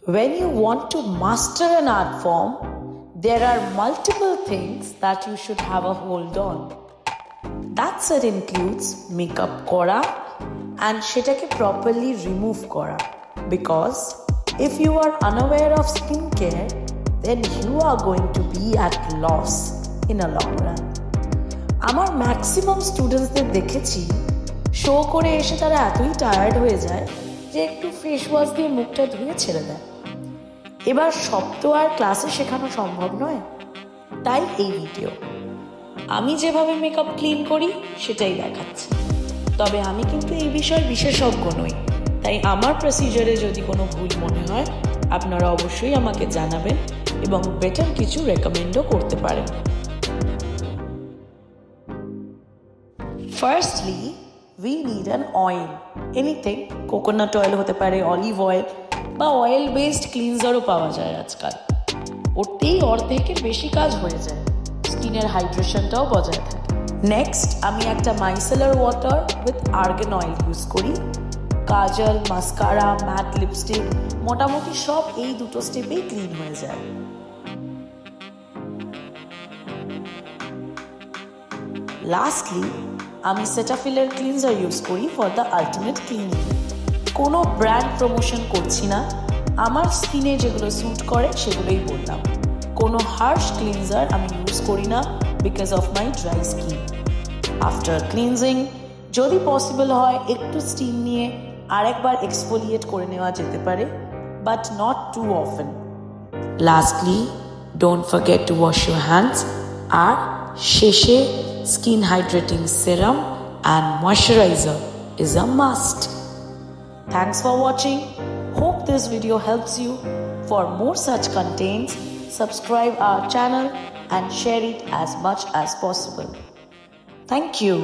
When you want to master an art form, there are multiple things that you should have a hold on. That set includes makeup kora and shetake properly remove kora. Because if you are unaware of skincare, then you are going to be at loss in a long run. আমার maximum স্টুডেন্টসদের দেখেছি show করে এসে তারা এতই tired হয়ে যায় যে একটু ফেস ওয়াশ দিয়ে মুখটা ধুয়ে ছেড়ে দেয়। এবার সব তো আর ক্লাসে শেখানো সম্ভব নয়, তাই এই ভিডিও আমি যেভাবে মেকআপ ক্লিন করি সেটাই দেখাচ্ছি। তবে আমি কিন্তু এই বিষয়ে বিশেষজ্ঞ নই, তাই আমার প্রসিজারে যদি কোনো ভুল মনে হয় আপনারা অবশ্যই আমাকে জানাবেন এবং বেটার কিছু রেকমেন্ডও করতে পারেন। Firstly, we need an oil. Anything, coconut oil হতে পারে, olive oil বা oil based cleanser ও পাওয়া যায় আজকাল। ওতেই অর্ধেকের বেশি কাজ হয়ে যায়, স্কিনের হাইড্রেশনটাও বজায় থাকে। নেক্সট আমি একটা micellar water with argan oil use করি। কাজল, মাস্কারা, ম্যাট লিপস্টিক মোটামুটি সব এই দুটো স্টেপেই ক্লিন হয়ে যায়। লাস্টলি আমি সেটাফিলের ক্লিনজার ইউজ করি ফর দ্য আলটিমেট ক্লিনিং। কোনো ব্র্যান্ড প্রমোশন করছি না, আমার স্কিনে যেগুলো স্যুট করে সেগুলোই বললাম। কোনো হার্শ ক্লিনজার আমি ইউজ করি না because of my dry skin. After cleansing যদি পসিবল হয় একটু স্টিম নিয়ে আরেকবার এক্সফোলিয়েট করে নেওয়া যেতে পারে, but not too often. Lastly don't forget to wash your hands, আর শেষে skin hydrating serum and moisturizer is a must. Thanks for watching. Hope this video helps you. For more such contents, subscribe our channel and share it as much as possible. Thank you.